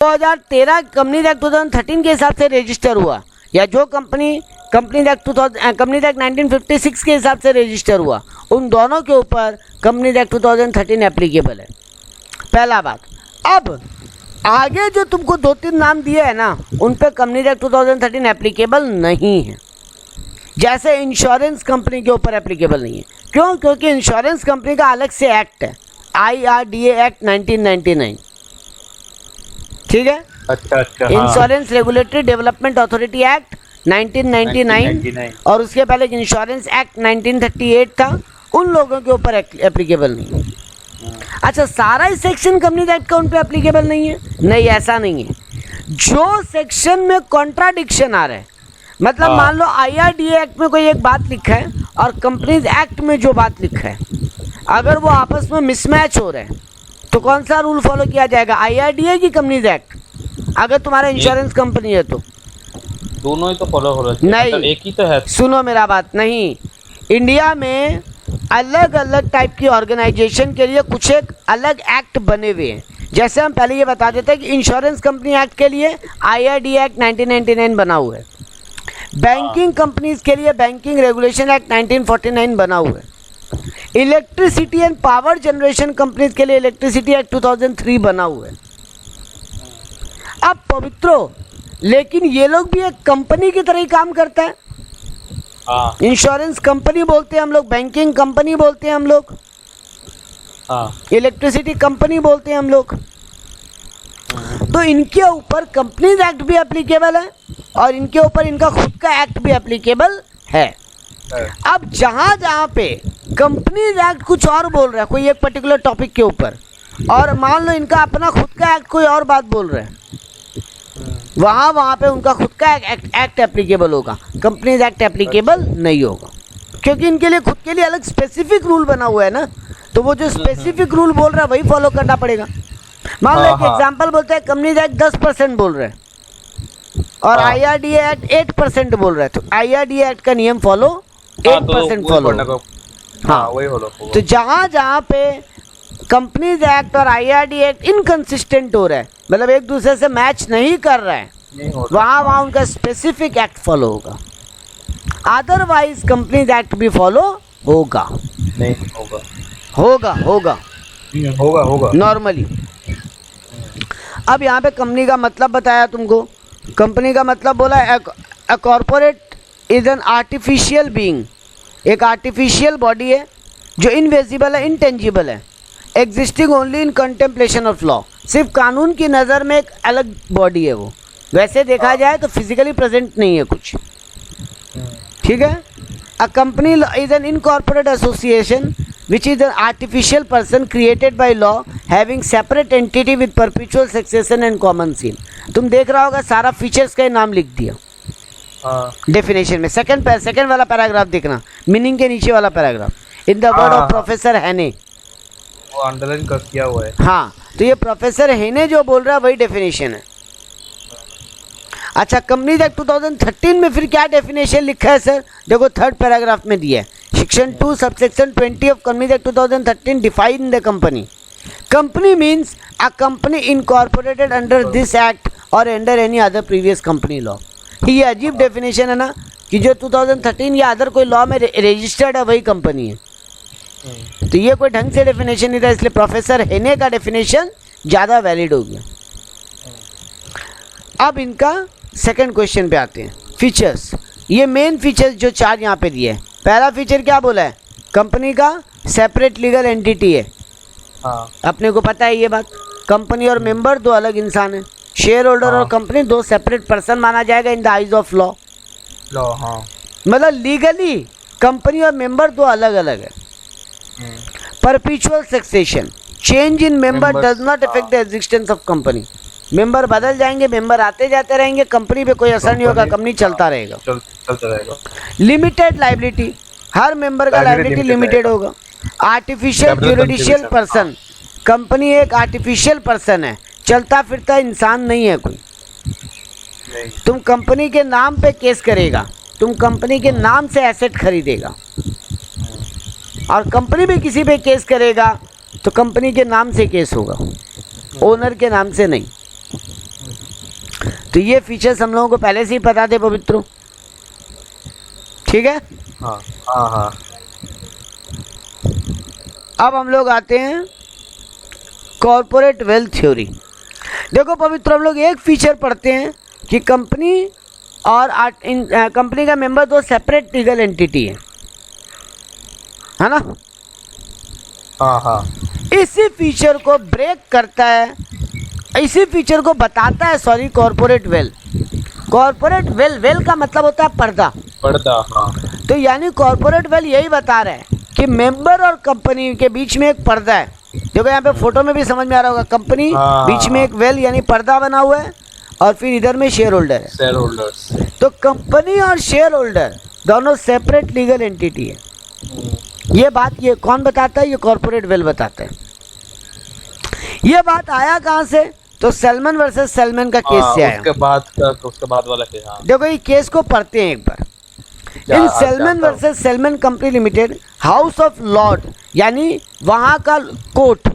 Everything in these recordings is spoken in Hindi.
2013 कंपनीज एक्ट 2013 के हिसाब से रजिस्टर हुआ, या जो कंपनीज एक्ट 1956 के हिसाब से रजिस्टर हुआ, उन दोनों के ऊपर कंपनीज एक्ट 2013 एप्लीकेबल है। पहला बात। अब आगे जो तुमको 2-3 नाम दिए है ना, उन पे कंपनीज एक्ट 2013 एप्लीकेबल नहीं है। जैसे इंश्योरेंस कंपनी के ऊपर एप्लीकेबल नहीं है। क्यों? क्योंकि इंश्योरेंस कंपनी का अलग से एक्ट है, IRDA एक्ट 1999, ठीक है। अच्छा। Insurance regulatory development authority act 1999 और उसके पहले इंश्योरेंस एक्ट 1938 था, उन लोगों के ऊपर एप्लीकेबल नहीं है। अच्छा, सारा ही सेक्शन कंपनीज एक्ट का उन पे एप्लीकेबल नहीं है? नहीं, ऐसा नहीं है। जो सेक्शन में कॉन्ट्राडिक्शन आ रहा है, मतलब मान लो IRDA एक्ट में कोई एक बात लिखा है और कंपनीज एक्ट में जो बात लिखा है, अगर वो आपस में मिसमैच हो रहे हैं तो कौन सा रूल फॉलो किया जाएगा, IRDA की कंपनीज एक्ट? अगर तुम्हारा इंश्योरेंस कंपनी है तो दोनों ही तो फॉलो हो रहे हैं। नहीं, मतलब एक ही तो है। सुनो मेरा बात। नहीं, इंडिया में अलग अलग टाइप की ऑर्गेनाइजेशन के लिए कुछ एक अलग एक्ट बने हुए हैं। जैसे हम पहले ये बता देते हैं कि इंश्योरेंस कंपनी एक्ट के लिए IRDA एक्ट 1999 बना हुआ है, बैंकिंग कंपनीज के लिए बैंकिंग रेगुलेशन एक्ट 1949 बना हुआ है, electricity and power generation companies के लिए इलेक्ट्रिसिटी एक्ट 2003 बना हुआ है। अब पवित्रो, लेकिन ये लोग भी एक कंपनी की तरह ही काम करता है। इंश्योरेंस कंपनी बोलते हैं हम लोग, बैंकिंग कंपनी बोलते हैं हम लोग, इलेक्ट्रिसिटी कंपनी बोलते हैं हम लोग। तो इनके ऊपर कंपनीज एक्ट भी एप्लीकेबल है और इनके ऊपर इनका खुद का एक्ट भी एप्लीकेबल है। अब जहाँ जहाँ पे कंपनीज एक्ट कुछ और बोल रहा है कोई एक पर्टिकुलर टॉपिक के ऊपर, और मान लो इनका अपना खुद का एक्ट कोई और बात बोल रहा है, वहाँ पे उनका खुद का एक्ट एप्लीकेबल होगा, कंपनीज एक्ट एप्लीकेबल नहीं होगा, क्योंकि इनके लिए खुद के लिए अलग स्पेसिफिक रूल बना हुआ है ना। तो वो जो स्पेसिफिक रूल बोल रहा है वही फॉलो करना पड़ेगा। मान लो एक एग्जांपल बोलते हैं, कंपनीज एक्ट 10% बोल रहा है और IRDA एक्ट 8% बोल रहा है, तो IRDA एक्ट का नियम फॉलो 8% फॉलो। हाँ, वही फॉलो। तो जहाँ जहाँ पे कंपनीज एक्ट और IRDA एक्ट इनकंसिस्टेंट हो रहा है, मतलब एक दूसरे से मैच नहीं कर रहा है, वहाँ उनका स्पेसिफिक एक्ट फॉलो होगा। अदरवाइज कंपनीज एक्ट भी फॉलो होगा नहीं होगा नॉर्मली। अब यहाँ पे कंपनी का मतलब बताया तुमको। कंपनी का मतलब बोला a corporate is an artificial being, एक आर्टिफिशियल बॉडी है जो इनविजिबल है, इंटेंजिबल है, existing only in contemplation of law. सिर्फ कानून की नज़र में एक अलग बॉडी है वो, वैसे देखा जाए तो फिजिकली प्रेजेंट नहीं है कुछ, ठीक है। A company is an incorporate association which is an artificial person created by law having separate entity with perpetual succession and common seal। तुम देख रहा होगा सारा फीचर्स का नाम लिख दिया डेफिनेशन में। सेकंड वाला पैराग्राफ देखना, मीनिंग के नीचे वाला paragraph, in the word of professor हैने, वो अंडरलाइन कर किया हुआ है। हाँ, तो ये प्रोफेसर हैने जो बोल रहा है वही डेफिनेशन है। अच्छा, कंपनीज एक्ट 2013 में फिर क्या डेफिनेशन लिखा है सर? देखो, 3rd पैराग्राफ में दिया है, Section 2 subsection 20 of Companies Act 2013 define the company. Company means a company incorporated under this act or under any other previous company law। ये अजीब डेफिनेशन है ना, कि जो 2013 या अदर कोई लॉ में रजिस्टर्ड है वही कंपनी है। तो ये कोई ढंग से डेफिनेशन नहीं था, इसलिए प्रोफेसर हेने का डेफिनेशन ज़्यादा वैलिड हो गया। अब इनका सेकंड क्वेश्चन पे आते हैं, फीचर्स। ये मेन फीचर्स जो 4 यहाँ पे दिए हैं। पहला फीचर क्या बोला है? कंपनी का सेपरेट लीगल एंटिटी है। अपने को पता है ये बात। कंपनी और मेंबर 2 अलग इंसान हैं। शेयर होल्डर और कंपनी 2 सेपरेट पर्सन माना जाएगा in the eyes of law. मतलब लीगली कंपनी और मेंबर 2 अलग अलग है। Perpetual succession, change in member does not affect the existence of company. Member बदल जाएंगे, मेंबर आते जाते रहेंगे, कंपनी पे कोई असर नहीं होगा, कंपनी चलता रहेगा। लिमिटेड लाइबिलिटी, हर मेंबर का लाइबिलिटी लिमिटेड होगा। आर्टिफिशियल ज्यूरिडिशियल पर्सन, कंपनी एक आर्टिफिशियल पर्सन है, चलता फिरता इंसान नहीं है कोई। तुम कंपनी के नाम पे केस करेगा, तुम कंपनी के नाम से एसेट खरीदेगा, और कंपनी भी किसी पे केस करेगा तो कंपनी के नाम से केस होगा, ओनर के नाम से नहीं। तो ये फीचर्स हम लोगों को पहले से ही पता थे पवित्रों, ठीक है। हाँ हाँ हाँ। अब हम लोग आते हैं कॉर्पोरेट वेल्थ थ्योरी। देखो पवित्र, हम लोग एक फीचर पढ़ते हैं कि कंपनी और कंपनी का मेंबर दो सेपरेट लीगल एंटिटी है ना। हाँ हाँ। इसी फीचर को ब्रेक करता है, इसी फीचर को बताता है, sorry, corporate veil. Corporate veil का मतलब होता है पर्दा। पर्दा, हाँ। तो यानी कॉर्पोरेट वेल यही बता रहा है कि मेंबर और कंपनी के बीच में एक पर्दा है। देखो यहाँ पे फोटो में भी समझ में आ रहा होगा, कंपनी बीच में एक वेल यानी पर्दा बना हुआ है और फिर इधर में शेयर होल्डर है, शेयर होल्डर्स। तो कंपनी और शेयर होल्डर दोनों सेपरेट लीगल एंटिटी है। ये बात ये कौन बताता है? ये कॉर्पोरेट वेल बताता है। ये बात आया कहाँ से? तो सेल्मन वर्सेस सेल्मन का केस से आया। उसके बाद वाला केस। हाँ। देखो ये केस को पढ़ते हैं एक बार। In Salomon versus Salomon company limited, house of lord यानी वहां का कोर्ट,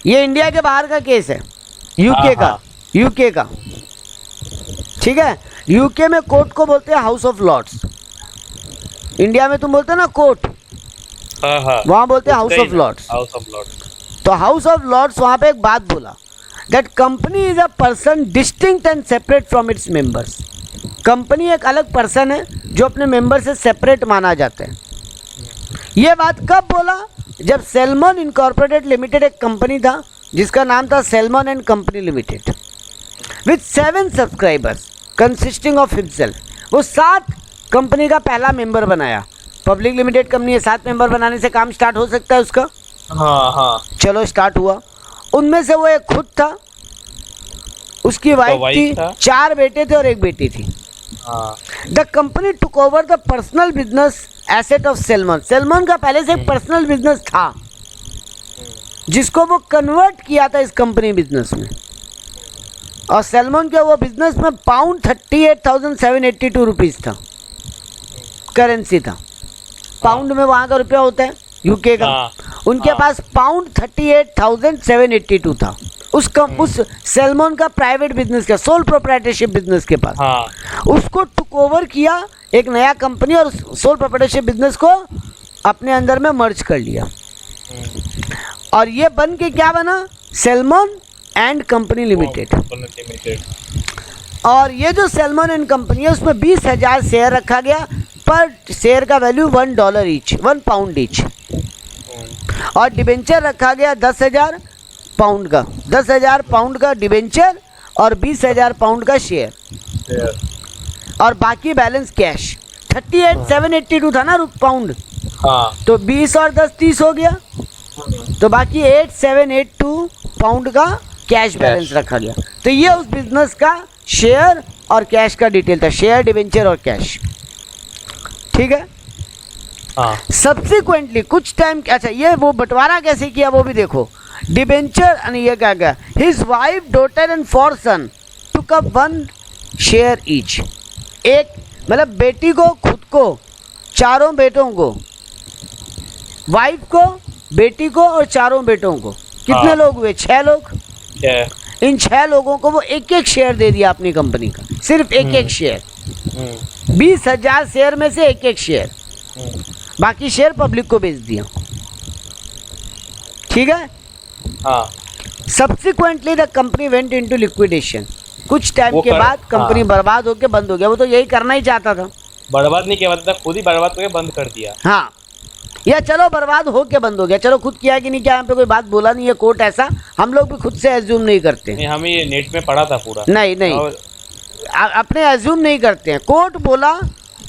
ये इंडिया के बाहर का केस है, यूके का, यूके का, ठीक है। यूके में कोर्ट को बोलते हैं हाउस ऑफ लॉर्ड्स। इंडिया में तुम बोलते हो ना कोर्ट, वहां बोलते हैं House of Lords. House of Lords. तो हाउस ऑफ लॉर्ड्स वहां पे एक बात बोला, that company is a person distinct and separate from its members. Company एक अलग पर्सन है जो अपने मेंबर से सेपरेट माना जाता है। ये बात कब बोला? जब सेल्मन इनकॉर्पोरेटेड लिमिटेड एक कंपनी था जिसका नाम था salmon and company limited with 7 subscribers consisting of himself. वो 7 कंपनी का पहला मेंबर बनाया। पब्लिक लिमिटेड कंपनी है, 7 मेंबर बनाने से काम स्टार्ट हो सकता है उसका। हाँ हाँ। चलो स्टार्ट हुआ। उनमें से वो एक खुद था, उसकी वाइफ थी, 4 बेटे थे और 1 बेटी थी। The company took over the personal business asset of salmon. Salmon का पहले से एक पर्सनल बिजनेस था जिसको वो कन्वर्ट किया था इस कंपनी बिजनेस में, और सेल्मन के वो बिजनेस में पाउंड 38,782 रुपीज था, करेंसी था। पाउंड में वहां का रुपया होता है यूके का। उनके पास पाउंड 38,782 था। उस सेल्मन का प्राइवेट बिजनेस का, सोल प्रोप्राइटरशिप बिजनेस के पास। उसको टुक ओवर किया एक नया कंपनी और सोल प्रोप्राइटरशिप बिजनेस को अपने अंदर में मर्ज कर लिया, और ये बन के क्या बना? Salmon and company limited. और ये जो सेल्मन एंड कंपनी है उसमें 20,000 शेयर रखा गया, पर शेयर का वैल्यू $1 ईच, 1 पाउंड ईच। और डिबेंचर रखा गया 10,000 पाउंड का, 10,000 पाउंड का डिबेंचर और 20,000 पाउंड का शेयर, और बाकी बैलेंस कैश। 38,782 था ना पाउंड, तो 20 और 10 30 हो गया, तो बाकी 8,782 पाउंड का कैश बैलेंस रखा गया। तो ये उस बिजनेस का शेयर और कैश का डिटेल था, शेयर, डिबेंचर और कैश, ठीक है। सब्सिक्वेंटली कुछ टाइम, अच्छा ये वो बंटवारा कैसे किया वो भी देखो। डिबेंचर, ये क्या गया, his wife, daughter and 4 son took up 1 share each. एक मतलब बेटी को, खुद को, 4 बेटों को, वाइफ को, बेटी को और 4 बेटों को। कितने लोग हुए? 6 लोग। इन 6 लोगों को वो 1-1 शेयर दे दिया अपनी कंपनी का, सिर्फ 1-1 शेयर। 20,000 शेयर में से 1-1 शेयर, बाकी शेयर पब्लिक को बेच दिया, ठीक है। Subsequently the company went into liquidation. कुछ टाइम के बाद कंपनी बर्बाद होकर बंद हो गया। वो तो यही करना ही चाहता था, बर्बाद नहीं किया, मतलब खुद ही बर्बाद करके बंद कर दिया। हाँ, या चलो बर्बाद हो के बंद हो गया, चलो खुद किया कि नहीं किया, यहाँ पे कोई बात बोला नहीं है कोर्ट, ऐसा हम लोग भी खुद से एज्यूम नहीं करते। नहीं, हमें ये नेट में पढ़ा था पूरा। नहीं, अपने एज्यूम नहीं करते हैं। कोर्ट बोला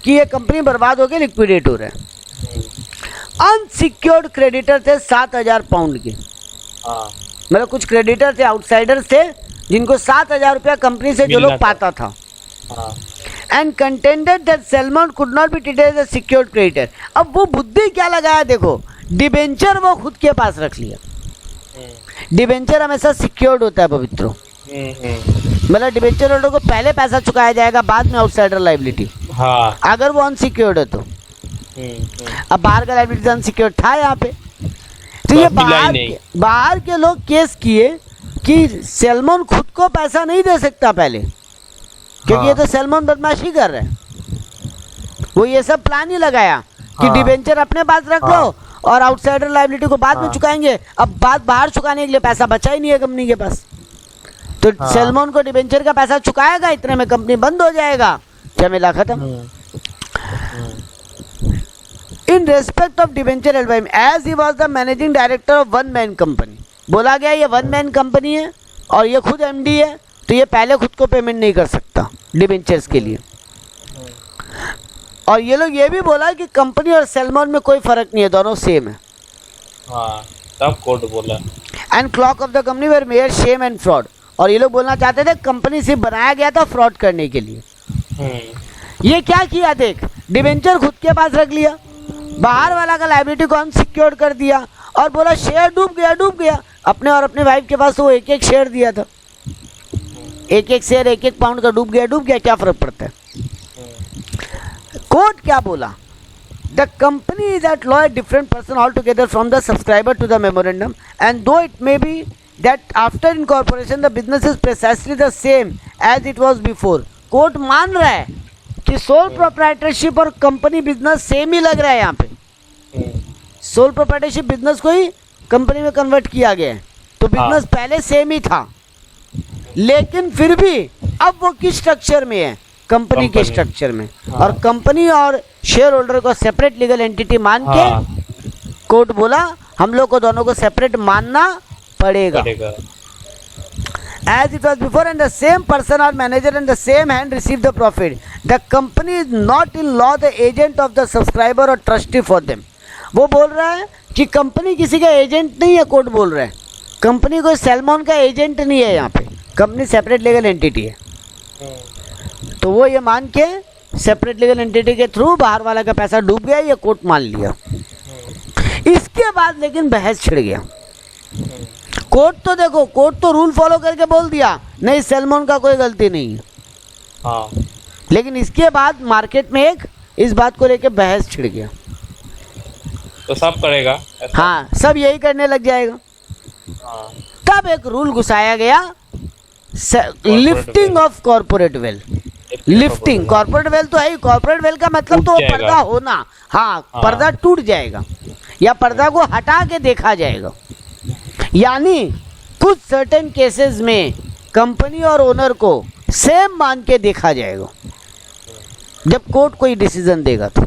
कि ये कंपनी बर्बाद हो गई, लिक्विडेट हो रहा है। अनसिक्योर्ड क्रेडिटर थे 7,000 पाउंड के, मतलब कुछ क्रेडिटर थे, आउटसाइडर्स थे, जिनको 7,000 रुपया कंपनी से जो लोग पाता था। And contended that Salomon could not be treated as a secured creditor. अब वो बुद्धि क्या लगाया देखो, डिबेंचर वो खुद के पास रख लिया। डिबेंचर हमेशा सिक्योर्ड होता है पवित्रों, मतलब डिबेंचर होल्डर को पहले पैसा चुकाया जाएगा, बाद में आउटसाइडर लाइबिलिटी। अगर वो अनसिक्योर्ड है तो। अब बाहर का लाइबिलिटी अनसिक्योर्ड था यहाँ पे, तो ये बाहर के लोग केस किए कि सेल्मन खुद को पैसा नहीं दे सकता पहले, क्योंकि ये तो सैलमन बदमाशी कर रहे हैं। वो ये सब प्लान ही लगाया कि डिबेंचर अपने पास रख लो और आउटसाइडर लायबिलिटी को बाद में चुकाएंगे। अब बात बाहर चुकाने के लिए पैसा बचा ही नहीं है कंपनी के पास, तो सैलमन को डिबेंचर का पैसा चुकाएगा, इतने में कंपनी बंद हो जाएगा, झमेला खत्म। इन रेस्पेक्ट ऑफ डिबेंचर एल्बाइम as he was the managing director of one man company, बोला गया ये वन मैन कंपनी है और ये खुद एमडी है, तो ये पहले खुद को पेमेंट नहीं कर सकता डिबेंचर्स के लिए। और ये लोग ये भी बोला कि कंपनी और सैलमन में कोई फर्क नहीं है, दोनों सेम है। तब कोर्ट बोला and cloak of the company were mere sham and fraud, और ये लोग बोलना चाहते थे कंपनी सिर्फ बनाया गया था फ्रॉड करने के लिए। ये क्या किया देख, डिबेंचर खुद के पास रख लिया, बाहर वाला का लायबिलिटी को अनसिक्योर्ड कर दिया और बोला शेयर डूब गया। अपने और अपने वाइफ के पास तो वो एक एक शेयर दिया था, एक एक शेयर 1-1 पाउंड का डूब गया, क्या फर्क पड़ता है। कोर्ट क्या बोला, the company is at law a different person all together from the subscriber to the memorandum and though it may be that after incorporation the business is precisely the same as it was before. Court मान रहा है कि सोल प्रोप्राइटरशिप और कंपनी बिजनेस सेम ही लग रहा है। यहाँ पे सोल प्रोप्राइटरशिप बिजनेस को ही कंपनी में कन्वर्ट किया गया है, तो बिजनेस पहले सेम ही था, लेकिन फिर भी अब वो किस स्ट्रक्चर में है, कंपनी के स्ट्रक्चर में। और कंपनी और शेयर होल्डर को सेपरेट लीगल एंटिटी मान के कोर्ट बोला हम लोग को दोनों को सेपरेट मानना पड़ेगा। As it was before and the same person or manager and the same hand receive the profit. The company is not in law the agent of the subscriber or trustee for them. वो बोल रहा है कि कंपनी किसी का एजेंट नहीं है, कोर्ट बोल रहा है कंपनी कोई सैलमन का एजेंट नहीं है, यहाँ पे कंपनी सेपरेट लीगल एंटिटी है। तो वो ये मान के सेपरेट लीगल एंटिटी के थ्रू बाहर वाला का पैसा डूब गया, ये कोर्ट मान लिया। इसके बाद लेकिन बहस छिड़ गया। कोर्ट तो देखो, कोर्ट तो रूल फॉलो करके बोल दिया नहीं सैलमन का कोई गलती नहीं है, लेकिन इसके बाद मार्केट में एक इस बात को लेके बहस छिड़ गया। तो सब करेगा ऐसा? हाँ, सब यही करने लग जाएगा। तब एक रूल घुसाया गया, lifting of corporate wealth. Lifting corporate wealth तो है, कॉर्पोरेट वेल्थ का मतलब तो पर्दा होना। हाँ, पर्दा टूट जाएगा या पर्दा को हटा के देखा जाएगा, यानी कुछ सर्टेन केसेस में कंपनी और ओनर को सेम मान के देखा जाएगा जब कोर्ट कोई डिसीजन देगा तो।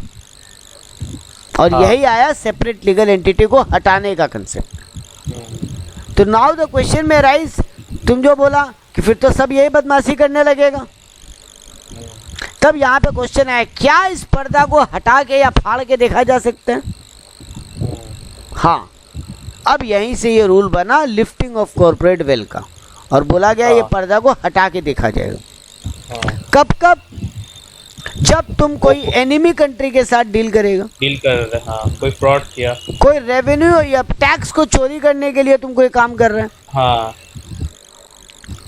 और यही आया सेपरेट लीगल एंटिटी को हटाने का कंसेप्ट। तो नाउ द क्वेश्चन में राइज, तुम जो बोला कि फिर तो सब यही बदमाशी करने लगेगा, तब यहाँ पे क्वेश्चन आया क्या इस पर्दा को हटा के या फाड़ के देखा जा सकता है। हाँ, अब यहीं से ये रूल बना लिफ्टिंग ऑफ कॉर्पोरेट वेल्थ का, और बोला गया ये पर्दा को हटा के देखा जाएगा। कब कब, जब तुम कोई एनिमी कंट्री के साथ डील करेगा, डील कर रहे, हाँ, कोई फ्रॉड किया, कोई रेवेन्यू या टैक्स को चोरी करने के लिए तुम कोई काम कर रहे हैं, हाँ,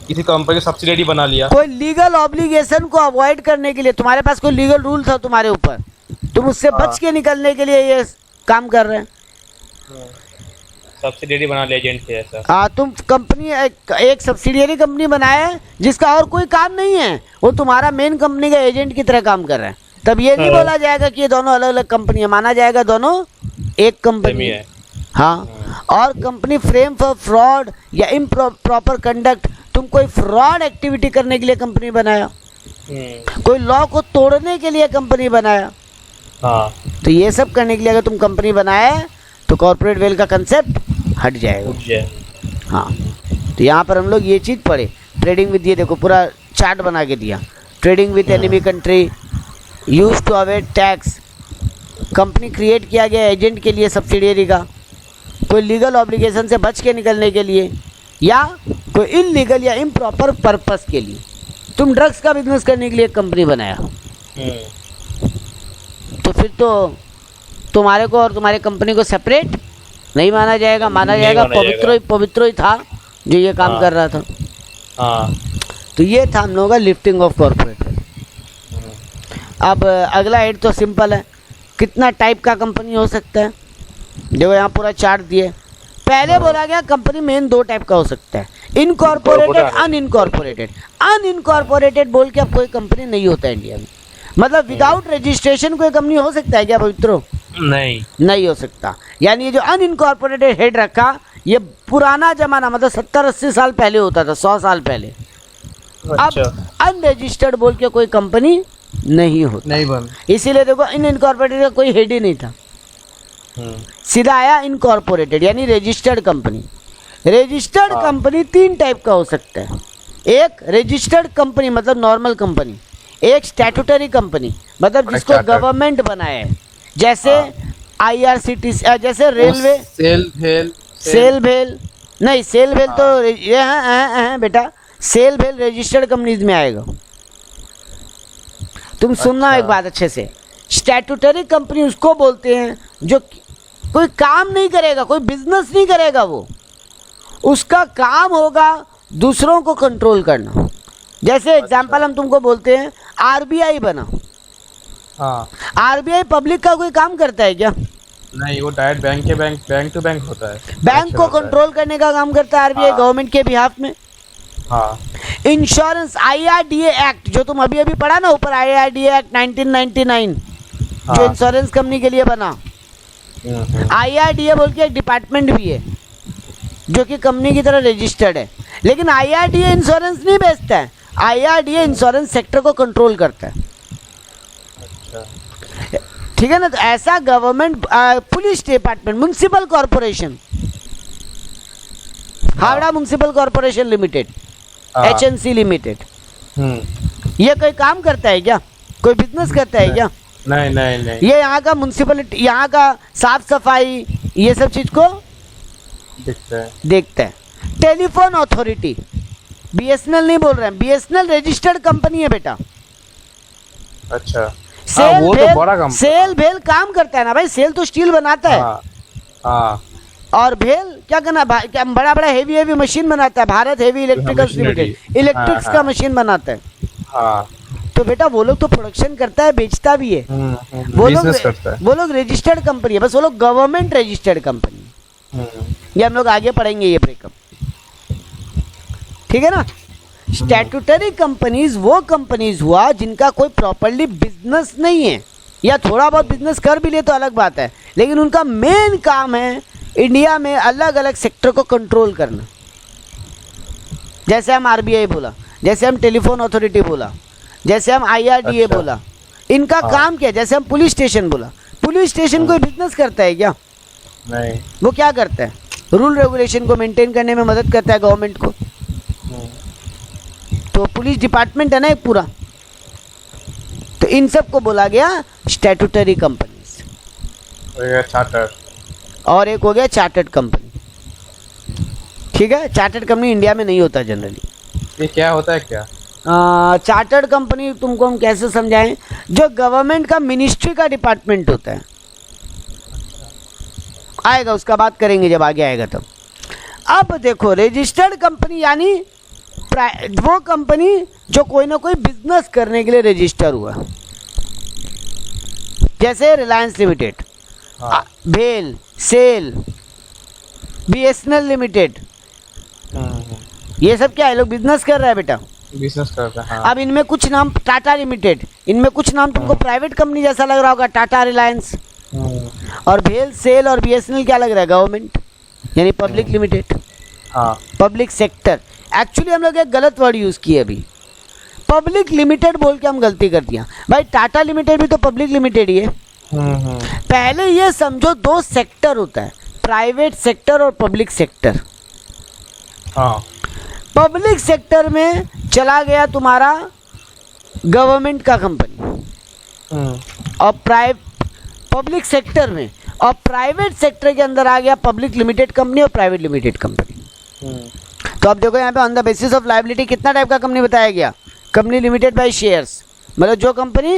किसी कंपनी को सब्सिडी बना लिया, कोई लीगल ऑब्लिगेशन को अवॉइड करने के लिए, तुम्हारे पास कोई लीगल रूल था तुम्हारे ऊपर, तुम उससे बच के निकलने के लिए ये काम कर रहे हैं, सब्सिडी बना लिया एजेंट से ऐसा। हाँ, तुम कंपनी एक सब्सिडियरी कंपनी बनाया है जिसका और कोई काम नहीं है, वो तुम्हारा मेन कंपनी का एजेंट की तरह काम कर रहा है, तब ये नहीं बोला जाएगा कि ये दोनों अलग अलग कंपनी है, माना जाएगा दोनों एक कंपनी है। हाँ, और कंपनी फ्रेम फॉर फ्रॉड या इम्प्रॉपर कंडक्ट, तुम कोई फ्रॉड एक्टिविटी करने के लिए कंपनी बनाया, कोई लॉ को तोड़ने के लिए कंपनी बनाया, तो ये सब करने के लिए अगर तुम कंपनी बनाया है तो कॉर्पोरेट वेल्थ का कंसेप्ट हट जाएगा। हाँ, तो यहाँ पर हम लोग ये चीज़ पढ़े, ट्रेडिंग विद, ये देखो पूरा चार्ट बना के दिया, trading with enemy country, use to avoid tax, company create किया गया एजेंट के लिए सब्सिडियरी का, कोई लीगल ऑब्लिगेशन से बच के निकलने के लिए, या कोई इलीगल या इम्प्रॉपर पर्पस के लिए। तुम ड्रग्स का बिजनेस करने के लिए एक कंपनी बनाया, तो फिर तो तुम्हारे को और तुम्हारे कंपनी को सेपरेट नहीं माना जाएगा, माना जाएगा पवित्र ही था जो ये काम कर रहा था। तो ये था हम लोगों का लिफ्टिंग ऑफ कॉर्पोरेट। अब अगला हेड तो सिंपल है, कितना टाइप का कंपनी हो सकता है। देखो यहाँ पूरा चार्ट दिए, पहले बोला गया कंपनी मेन 2 टाइप का हो सकता है, इनकॉर्पोरेटेड, अनइनकॉर्पोरेटेड। अनइनकॉर्पोरेटेड बोल के अब कोई कंपनी नहीं होता है इंडिया में, मतलब विदाउट रजिस्ट्रेशन कोई कंपनी हो सकता है क्या पवित्रो? नहीं हो सकता। यानी ये जो अनइनकॉर्पोरेटेड हेड रखा, ये पुराना जमाना, मतलब 70-80 साल पहले होता था, 100 साल पहले। अच्छा। अब अनरजिस्टर्ड बोल के कोई कंपनी नहीं होता, नहीं बन। इसीलिए देखो इनकॉर्पोरेटेड का कोई हेड ही नहीं था, सीधा आया इनकॉर्पोरेटेड यानी registered company. Registered company 3 type का हो सकता है। एक रजिस्टर्ड कंपनी मतलब नॉर्मल कंपनी, एक स्टैट्यूटरी कंपनी मतलब जिसको गवर्नमेंट बनाया है, जैसे IRCTC, जैसे रेलवे। सेल भेल नहीं, सेल भेल तो ये है बेटा, सेल भेल रजिस्टर्ड कंपनीज में आएगा। तुम सुनना एक बात अच्छे से, स्टैट्यूटरी कंपनी उसको बोलते हैं जो कोई काम नहीं करेगा, कोई बिजनेस नहीं करेगा, वो उसका काम होगा दूसरों को कंट्रोल करना। जैसे एग्जांपल हम तुमको बोलते हैं RBI बना। RBI पब्लिक का कोई काम करता है क्या? नहीं, वो डायरेक्ट बैंक टू बैंक होता है। बैंक को कंट्रोल करने का काम करता है RBI गवर्नमेंट के बिहाफ में। इंश्योरेंस IRDA एक्ट जो तुम अभी अभी पढ़ा ना ऊपर, IRDA एक्ट 1999 जो इंश्योरेंस कंपनी के लिए बना। IRDA बोल के एक डिपार्टमेंट भी है जो कि कंपनी की तरह रजिस्टर्ड है, लेकिन IRDA इंश्योरेंस नहीं बेचता है, IRDA इंश्योरेंस सेक्टर को कंट्रोल करता है। ठीक है ना? तो ऐसा government, police department, municipal corporation, Howrah municipal corporation limited, HNC limited, ये कोई काम करता है क्या? कोई बिजनेस करता है क्या? नहीं। ये यहाँ का म्युनिसिपलिटी, यहाँ का साफ सफाई, ये सब चीज को देखता है। टेलीफोन अथॉरिटी, BSNL नहीं बोल रहे हैं, BSNL रजिस्टर्ड कंपनी है बेटा। अच्छा। सेल वो भेल, तो बड़ा कंपनी, सेल भेल काम करता है ना भाई, सेल तो स्टील बनाता है। और भेल क्या करना, क्या बड़ा बड़ा हेवी मशीन बनाता है, Bharat heavy electricals limited electrics का मशीन बनाता है। तो बेटा वो लोग तो प्रोडक्शन करता है, बेचता भी है, वो लोग रजिस्टर्ड कंपनी है, बस वो लोग गवर्नमेंट रजिस्टर्ड कंपनी है। ये हम लोग आगे पढ़ेंगे ये ब्रेकअप, ठीक है ना? स्टैट्यूटरी कंपनीज वो कंपनीज हुआ जिनका कोई प्रॉपर्ली बिजनेस नहीं है, या थोड़ा बहुत बिजनेस कर भी ले तो अलग बात है, लेकिन उनका मेन काम है इंडिया में अलग अलग सेक्टर को कंट्रोल करना। जैसे हम RBI बोला, जैसे हम टेलीफोन अथॉरिटी बोला, जैसे हम IRDA बोला, इनका काम क्या है? जैसे हम पुलिस स्टेशन बोला, पुलिस स्टेशन कोई बिजनेस करता है क्या? नहीं। वो क्या करता है? रूल रेगुलेशन को मेंटेन करने में मदद करता है गवर्नमेंट को। तो पुलिस डिपार्टमेंट है ना एक पूरा, तो इन सब को बोला गया स्टैट्यूटरी कंपनीज। और एक हो गया चार्टर्ड कंपनी। ठीक है, चार्टर्ड कंपनी इंडिया में नहीं होता जनरली। ये क्या होता है क्या? चार्टर्ड कंपनी तुमको हम कैसे समझाएं, जो गवर्नमेंट का मिनिस्ट्री का डिपार्टमेंट होता है, आएगा उसका बात करेंगे जब आगे आएगा तब। अब देखो रजिस्टर्ड कंपनी यानी वो कंपनी जो कोई ना कोई बिजनेस करने के लिए रजिस्टर हुआ, जैसे रिलायंस लिमिटेड, भेल, सेल, BSNL लिमिटेड, ये सब क्या है? लोग बिजनेस कर रहा है बेटा, बिजनेस करता है। अब इनमें कुछ नाम, टाटा लिमिटेड, इनमें कुछ नाम तुमको प्राइवेट कंपनी जैसा लग रहा होगा, टाटा, रिलायंस। और भेल, सेल और BSNL क्या लग रहा है? गवर्नमेंट यानी public limited, public sector. Actually हम लोग एक गलत वर्ड यूज किए अभी, पब्लिक लिमिटेड बोल के हम गलती कर दिया। भाई टाटा लिमिटेड भी तो पब्लिक लिमिटेड ही है। पहले ये समझो 2 सेक्टर होता है, प्राइवेट सेक्टर और पब्लिक सेक्टर। पब्लिक सेक्टर में चला गया तुम्हारा गवर्नमेंट का कंपनी, और पब्लिक सेक्टर में, और प्राइवेट सेक्टर के अंदर आ गया पब्लिक लिमिटेड कंपनी और प्राइवेट लिमिटेड कंपनी। तो अब देखो यहाँ पे on the basis of liability कितना टाइप का कंपनी बताया गया? कंपनी लिमिटेड बाय शेयर्स, मतलब जो कंपनी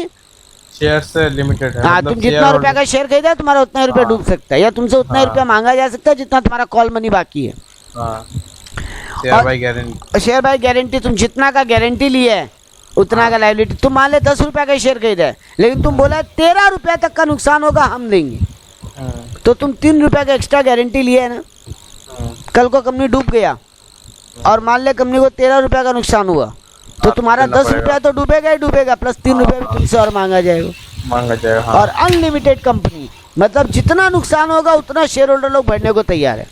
शेयर से लिमिटेड है। हाँ, तुम जितना रुपया का शेयर खरीदा तुम्हारा उतना ही रुपया डूब सकता है, या तुमसे उतना ही रुपया मांगा जा सकता है जितना तुम्हारा कॉल मनी बाकी है। Share by guarantee, share by guarantee, तुम जितना का गारंटी लिया है उतना का लायबिलिटी। तुम मान ले 10 रुपया का शेयर खरीदा है, लेकिन तुम बोला 13 रुपया तक का नुकसान होगा हम देंगे, तो तुम 3 रुपया का एक्स्ट्रा गारंटी लिया है ना, कल को कंपनी डूब गया और मान ले कंपनी को 13 रुपये का नुकसान हुआ, तो तुम्हारा 10 रुपया तो डूबेगा ही डूबेगा, प्लस 3 रुपये भी तुमसे और मांगा जाएगा। हाँ। और अनलिमिटेड कंपनी मतलब जितना नुकसान होगा उतना शेयर होल्डर लोग भरने को तैयार है।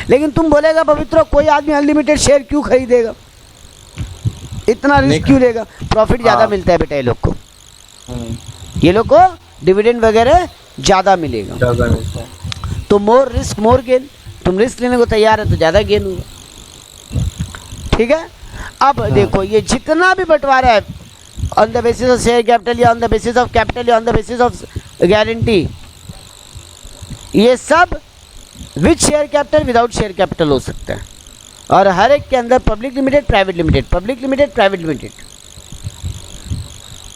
लेकिन तुम बोलेगा पवित्र कोई आदमी अनलिमिटेड शेयर क्यों खरीदेगा, इतना रिस्क क्यों लेगा, प्रॉफिट ज़्यादा मिलता है बेटा ये लोग को, ये लोग को डिविडेंड वगैरह ज़्यादा मिलेगा, तो मोर रिस्क मोर गेन, तुम रिस्क लेने को तैयार है तो ज़्यादा गेन होगा। ठीक है, अब देखो ये जितना भी बंटवारा है on the basis of share capital या on the basis of capital या on the basis of guarantee, ये सब with share capital without share capital हो सकता है, और हर एक के अंदर public limited private limited, public limited private limited.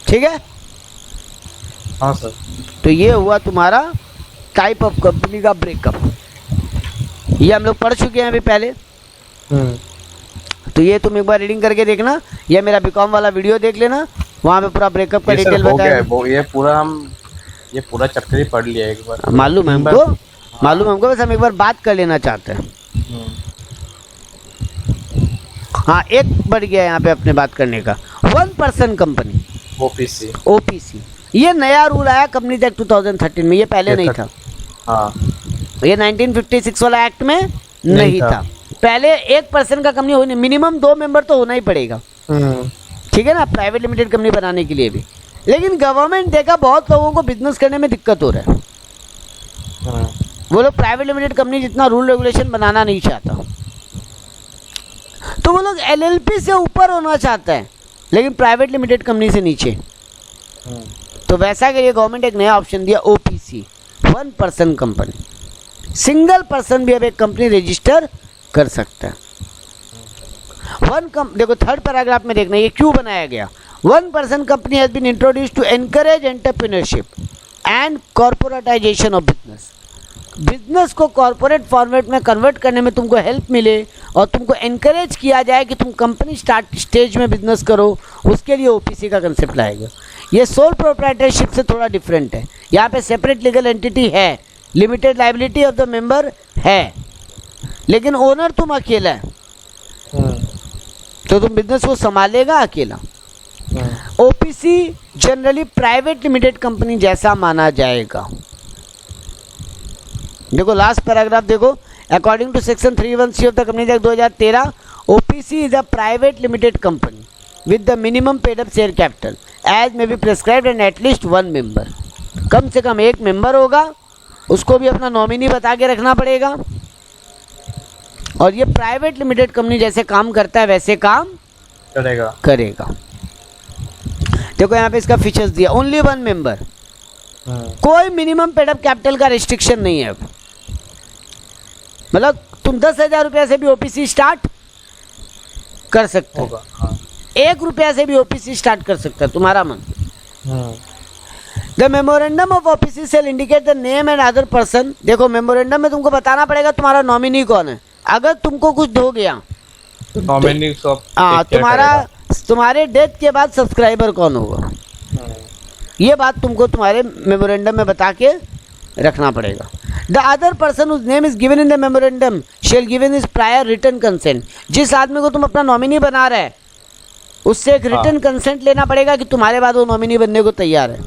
ठीक है, हाँ सर। तो ये हुआ तुम्हारा टाइप ऑफ कंपनी का ब्रेकअप, ये हम लोग पढ़ चुके हैं अभी पहले। तो ये तुम एक बार रीडिंग करके देखना, या मेरा बीकॉम वाला वीडियो देख लेना, वहाँ पे पूरा ब्रेकअप का डिटेल बताया। ये पूरा चैप्टर ही पढ़ लिया एक बार, मालूम है हमको, बस हम एक बार बात कर लेना चाहते हैं। हाँ, एक बढ़ गया यहाँ पे अपने बात करने का, 1 पर्सन कंपनी ओपीसी, ये नया रूल आया कंपनीज एक्ट 2013 में, ये पहले नहीं था। हाँ, ये 1956 वाला एक्ट में नहीं था। पहले 1 पर्सन का कंपनी होने, मिनिमम 2 मेंबर तो होना ही पड़ेगा, ठीक है ना, प्राइवेट लिमिटेड कंपनी बनाने के लिए भी। लेकिन गवर्नमेंट देखा बहुत लोगों को बिजनेस करने में दिक्कत हो रहा है, वो लोग प्राइवेट लिमिटेड कंपनी जितना रूल रेगुलेशन बनाना नहीं चाहता, तो वो लोग एलएलपी से ऊपर होना चाहता है लेकिन प्राइवेट लिमिटेड कंपनी से नीचे। तो वैसा के लिए गवर्नमेंट एक नया ऑप्शन दिया, OPC, 1 person company, single person भी अब एक कंपनी रजिस्टर कर सकता है। देखो थर्ड पैराग्राफ में देखना ये क्यों बनाया गया। 1 person company has been introduced to encourage entrepreneurship and corporatization of business. Business को कॉर्पोरेट फॉर्मेट में कन्वर्ट करने में तुमको हेल्प मिले और तुमको एनकरेज किया जाए कि तुम कंपनी स्टार्ट स्टेज में बिजनेस करो, उसके लिए ओपीसी का कंसेप्ट लाएगा। ये सोल प्रोप्राइटरशिप से थोड़ा डिफरेंट है, यहाँ पे सेपरेट लीगल एंटिटी है, limited liability of the member है, लेकिन ओनर तुम अकेला है, तो तुम बिजनेस को संभालेगा अकेला। OPC generally private limited company जैसा माना जाएगा। देखो लास्ट पैराग्राफ देखो, according to section 3(1)(c) of the companies act 2013, OPC is a private limited company with the minimum paid up share capital as may be prescribed and at least 1 member. कम से कम 1 मेंबर होगा, उसको भी अपना नॉमिनी बता के रखना पड़ेगा, और ये प्राइवेट लिमिटेड कंपनी जैसे काम करता है वैसे काम करेगा। देखो यहाँ पे इसका फीचर्स दिया, ओनली 1 मेंबर, कोई मिनिमम पेड अप कैपिटल का रिस्ट्रिक्शन नहीं है। अब मतलब तुम 10,000 रुपया से भी ओपीसी स्टार्ट कर सकते हो, 1 रुपया से भी ओपीसी स्टार्ट कर सकता है, तुम्हारा मन। The memorandum of OPC shall indicate the name and other person. देखो मेमोरेंडम में तुमको बताना पड़ेगा तुम्हारा नॉमिनी कौन है, अगर तुमको कुछ हो गया नॉमिनी तुम्हारे डेथ के बाद सब्सक्राइबर कौन होगा, ये बात तुमको तुम्हारे मेमोरेंडम में बता के रखना पड़ेगा। The other person whose name is given in the memorandum shall given is prior written consent. जिस आदमी को तुम अपना नॉमिनी बना रहे हैं उससे एक रिटन कंसेंट लेना पड़ेगा कि तुम्हारे बाद वो नॉमिनी बनने को तैयार है,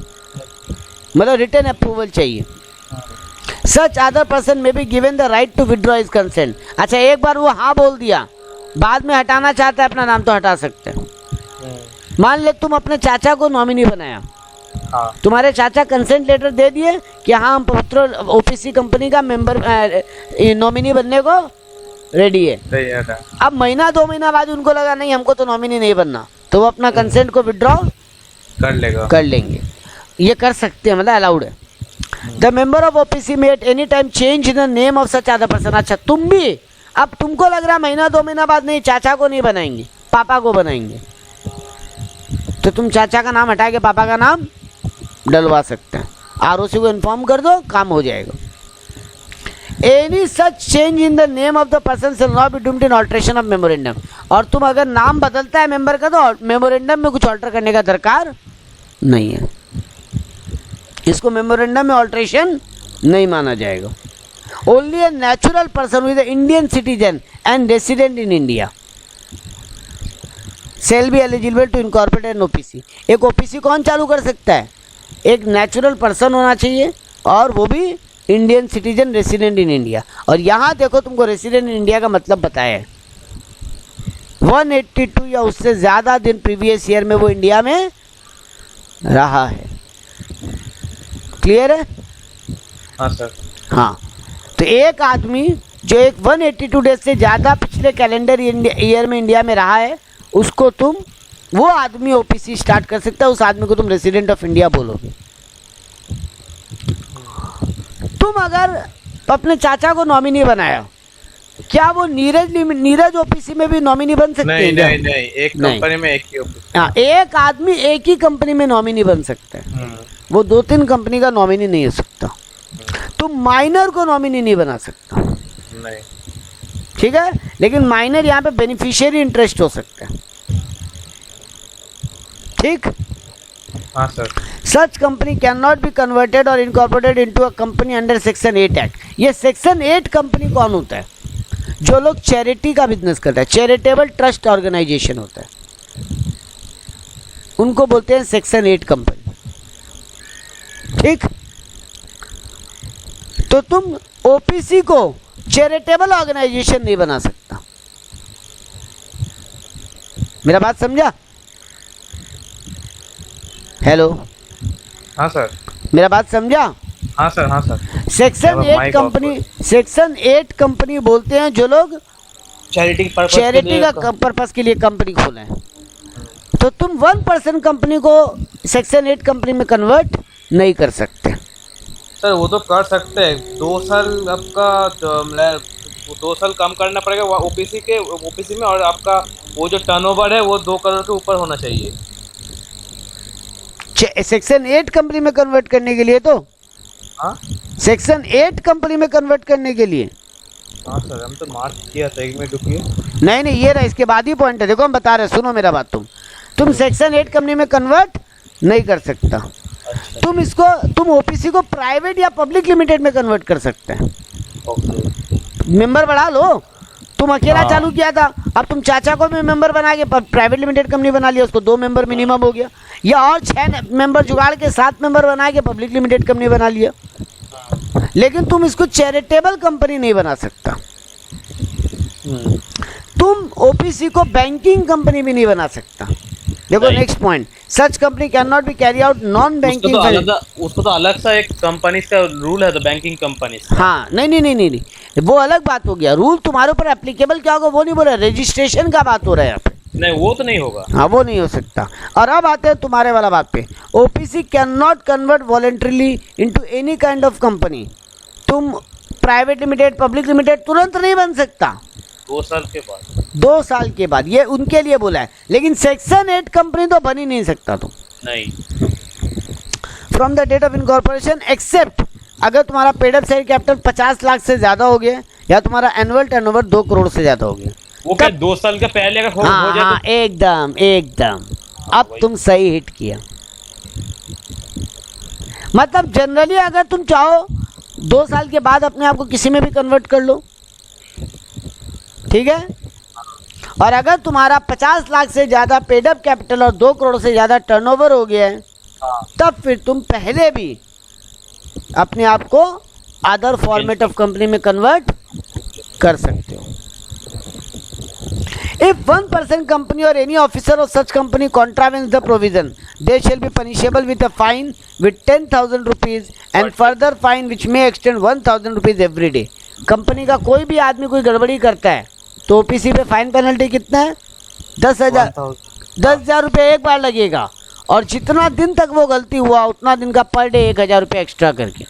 मतलब रिटन अप्रूवल चाहिए। Such other person may be given the right to withdraw his consent. अच्छा एक बार वो हाँ बोल दिया, बाद में हटाना चाहता है अपना नाम तो हटा सकते हैं। मान ले तुम अपने चाचा को नॉमिनी बनाया, तुम्हारे चाचा कंसेंट लेटर दे दिए कि हाँ हम पवित्र ओपीसी कंपनी का मेंबर नॉमिनी बनने को रेडी है। अब महीना 2 महीना बाद उनको लगा नहीं हमको तो नॉमिनी नहीं बनना, तो वो अपना कंसेंट को विड्रॉ कर लेंगे, ये कर सकते हैं, मतलब अलाउड है। The member of OPC may at any time change the name of such other person. अच्छा तुम भी अब तुमको लग रहा महीना 2 महीना बाद नहीं चाचा को नहीं बनाएंगे, पापा को बनाएंगे, तो तुम चाचा का नाम हटा के पापा का नाम डलवा सकते हैं। आरओसी को इन्फॉर्म कर दो, काम हो जाएगा। Any such change in the name of the person shall not be doomed in alteration of memorandum. और तुम अगर नाम बदलता है मेंबर का तो मेमोरेंडम में कुछ ऑल्टर करने का दरकार नहीं है, इसको मेमोरेंडम में ऑल्ट्रेशन नहीं माना जाएगा। Only a natural person with Indian citizen and resident in India shall be eligible to incorporate an OPC. एक ओपीसी कौन चालू कर सकता है? एक नेचुरल पर्सन होना चाहिए और वो भी Indian citizen resident in India. और यहाँ देखो तुमको रेसिडेंट इन इंडिया का मतलब बताया है, 182 या उससे ज़्यादा दिन प्रीवियस ईयर में वो इंडिया में रहा है। क्लियर है? हाँ सर। हाँ, तो एक आदमी जो एक 182 डेज से ज़्यादा पिछले कैलेंडर ईयर में इंडिया में रहा है, उसको तुम, वो आदमी ओपीसी स्टार्ट कर सकता है। उस आदमी को तुम रेसिडेंट ऑफ इंडिया बोलोगे। तुम अगर अपने चाचा को नॉमिनी बनाया, क्या वो नीरज ओपीसी में भी नॉमिनी बन सकते हैं? नहीं, एक कंपनी में एक ही ओपीसी। हाँ, एक आदमी एक ही कंपनी में नॉमिनी बन सकता है, वो 2-3 कंपनी का नॉमिनी नहीं हो सकता। तुम माइनर को नॉमिनी नहीं बना सकता, नहीं, ठीक है? लेकिन माइनर यहाँ पे बेनिफिशियरी इंटरेस्ट हो सकता है, ठीक? हाँ सर। Such company can not be converted और incorporated into a company under section 8 act. ये सेक्शन 8 कंपनी कौन होता है? जो लोग चैरिटी का बिजनेस करता है, चैरिटेबल ट्रस्ट ऑर्गेनाइजेशन होता है, उनको बोलते हैं सेक्शन 8 कंपनी, ठीक? तो तुम ओपीसी को चैरिटेबल ऑर्गेनाइजेशन नहीं बना सकता। मेरा बात समझा? हेलो, हाँ सर। मेरा बात समझा? हाँ सर, हाँ sir. Section 8 company, section 8 company बोलते हैं जो लोग चैरिटी का पर्पस के लिए कंपनी खोले हैं। तो तुम 1% कंपनी को सेक्शन 8 कंपनी में कन्वर्ट नहीं कर सकते। सर वो तो कर सकते हैं, 2 साल आपका 2 साल काम करना पड़ेगा ओपीसी में, और आपका वो जो टर्नओवर है वो 2 करोड़ के ऊपर होना चाहिए सेक्शन 8 कंपनी में कन्वर्ट करने के लिए। तो हाँ, सेक्शन 8 कंपनी में कन्वर्ट करने के लिए। हाँ सर, हम तो मार्च किया था, 1 मिनट रुकिए। नहीं, ये रहा, इसके बाद ही पॉइंट है। देखो हम बता रहे हैं, सुनो मेरा बात। तुम सेक्शन 8 कंपनी में कन्वर्ट नहीं कर सकता। अच्छा। तुम ओपीसी को प्राइवेट या पब्लिक लिमिटेड में कन्वर्ट कर सकते हैं। ओके। मेंबर बढ़ा लो। तुम अकेला चालू किया था, अब तुम चाचा को भी मेंबर बना के प्राइवेट लिमिटेड कंपनी बना लिया, उसको 2 मेंबर मिनिमम हो गया, या और 6 मेंबर जुगाड़ के 7 मेंबर बना के पब्लिक लिमिटेड कंपनी बना लिया। लेकिन तुम इसको चैरिटेबल कंपनी नहीं बना सकता। तुम ओपीसी को बैंकिंग कंपनी भी नहीं बना सकता। देखो next point, such company can not be carry out non banking. उसको तो अलग सा एक कंपनी का रूल है, तो बैंकिंग कंपनी। हाँ, नहीं, वो अलग बात हो गया। रूल तुम्हारे ऊपर एप्लीकेबल क्या होगा वो नहीं बोल रहा, रजिस्ट्रेशन का बात हो रहा है यहाँ पे। नहीं, वो तो नहीं होगा। हाँ, वो नहीं हो सकता। और अब आते हैं तुम्हारे वाला बात पे, OPC can not convert voluntarily into any kind of company. तुम प्राइवेट लिमिटेड, पब्लिक लिमिटेड तुरंत नहीं बन सकता, 2 साल के बाद। 2 साल के बाद, ये उनके लिए बोला है। लेकिन सेक्शन 8 कंपनी तो बन ही नहीं सकता तुम। नहीं। From the date of incorporation, except अगर तुम्हारा paid up share capital 50 lakh से ज्यादा हो गया, या तुम्हारा एनुअल टर्नओवर 2 करोड़ से ज्यादा हो गया। वो क्या 2 साल के पहले अगर हो जाए हाँ, तो? एकदम। अब तुम सही हिट किया। मतलब जनरली अगर तुम चाहो 2 साल के बाद अपने आप को किसी में भी कन्वर्ट कर लो, ठीक है? और अगर तुम्हारा 50 लाख से ज़्यादा पेड अप कैपिटल और 2 करोड़ से ज़्यादा टर्नओवर हो गया है, तब फिर तुम पहले भी अपने आप को अदर फॉर्मेट ऑफ कंपनी में कन्वर्ट कर सकते हो। If 1% company or any officer of such company contravenes the provision, they shall be punishable with a fine with 10,000 rupees and further fine which may extend 1,000 rupees every day. Company का कोई भी आदमी कोई गड़बड़ी करता है तो ओपीसी पे फाइन पेनल्टी कितना है? 10,000 रुपये एक बार लगेगा, और जितना दिन तक वो गलती हुआ उतना दिन का पर डे 1,000 रुपये एक्स्ट्रा करके।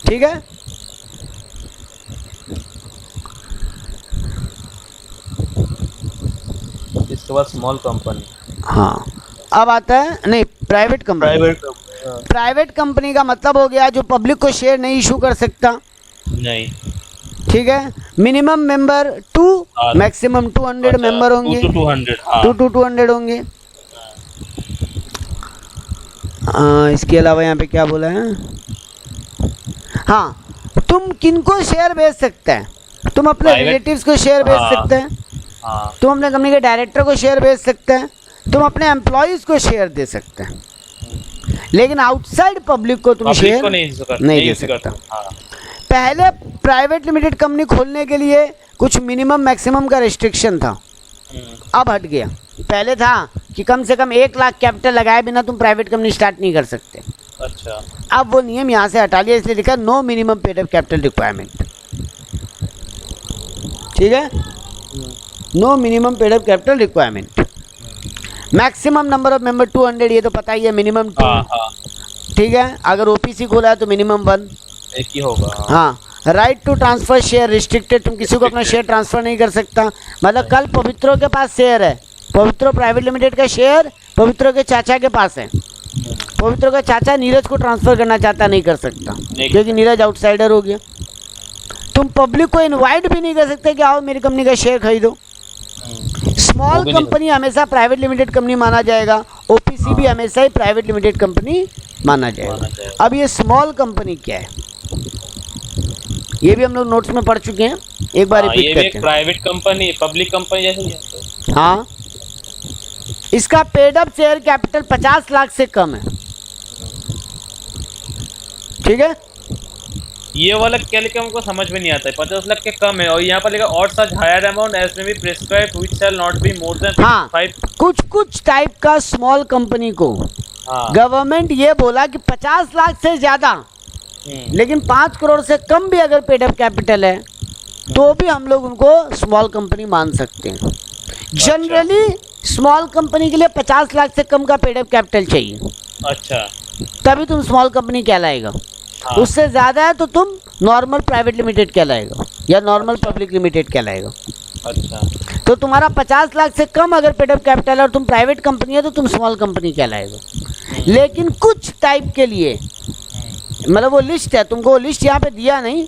ठीक है? इसके बाद स्मॉल कंपनी। हाँ, अब आता है नहीं प्राइवेट कंपनी। प्राइवेट कंपनी का मतलब हो गया जो पब्लिक को शेयर नहीं इशू कर सकता। नहीं, ठीक है। मिनिमम मेंबर 2, मैक्सिमम 200 मेंबर होंगे। 2 to 200 होंगे। इसके अलावा यहाँ पे क्या बोला है? हाँ, तुम किनको शेयर बेच सकते हैं? तुम अपने Private- रिलेटिव्स को शेयर बेच हाँ। सकते हैं, हाँ तुम अपने कंपनी के डायरेक्टर को शेयर बेच सकते हैं, तुम अपने एम्प्लॉयज को शेयर दे सकते हैं, लेकिन आउटसाइड पब्लिक को तुम पब्लिक शेयर को नहीं दे सकता। हाँ पहले प्राइवेट लिमिटेड कंपनी खोलने के लिए कुछ मिनिमम मैक्सिमम का रिस्ट्रिक्शन था, अब हट गया। पहले था कि कम से कम 1 लाख कैपिटल लगाए बिना तुम प्राइवेट कंपनी स्टार्ट नहीं कर सकते। अच्छा अब वो नियम यहाँ से हटा लिया, इसलिए लिखा no minimum paid up capital requirement. ठीक है, no minimum paid up capital requirement. Maximum number of member 200, ये तो पता ही है, मिनिमम 2। हाँ ठीक है, अगर ओपीसी खोला है तो मिनिमम 1। एक ही होगा। हाँ, right to transfer share restricted, तुम किसी को अपना शेयर ट्रांसफर नहीं कर सकता। मतलब कल पवित्रो के पास शेयर है, पवित्रो प्राइवेट लिमिटेड का शेयर पवित्रो के चाचा के पास है, पवित्रो का चाचा नीरज को ट्रांसफर करना चाहता, नहीं कर सकता क्योंकि नीरज आउटसाइडर हो गया। तुम पब्लिक को इनवाइट भी नहीं कर सकते कि आओ मेरी कंपनी का शेयर खरीदो। स्मॉल कंपनी हमेशा प्राइवेट लिमिटेड कंपनी माना जाएगा, ओपीसी भी हमेशा ही प्राइवेट लिमिटेड कंपनी माना जाएगा। अब ये स्मॉल कंपनी क्या है, ये भी हम लोग नोट्स में पढ़ चुके हैं, एक बार रिपीट करते हैं। प्राइवेट कंपनी पब्लिक कंपनी जैसे ही है। हाँ, इसका paid up share capital 50 lakh से कम है। ठीक है, ये वाला क्या लिखा हमको समझ में नहीं आता है। 50 लाख के कम है, और यहाँ पर लिखा और सच हायर अमाउंट एज में be prescribe which shall not be more than 5। कुछ टाइप का स्मॉल कंपनी को गवर्नमेंट ये बोला कि 50 लाख से ज्यादा, लेकिन 5 करोड़ से कम भी अगर पेड अप कैपिटल है तो भी हम लोग उनको स्मॉल कंपनी मान सकते हैं। जनरली स्मॉल कंपनी के लिए 50 लाख से कम का पेड अप कैपिटल चाहिए। अच्छा, तभी तुम स्मॉल कंपनी कहलाएगा। हाँ। उससे ज़्यादा है तो तुम नॉर्मल प्राइवेट लिमिटेड कहलाएगा या नॉर्मल पब्लिक लिमिटेड कहलाएगा। अच्छा, तो तुम्हारा 50 लाख से कम अगर पेड अप कैपिटल है और तुम प्राइवेट कंपनी है तो तुम स्मॉल कंपनी कहलाएगा। लेकिन कुछ टाइप के लिए, मतलब वो लिस्ट है, तुमको वो लिस्ट यहाँ पे दिया नहीं,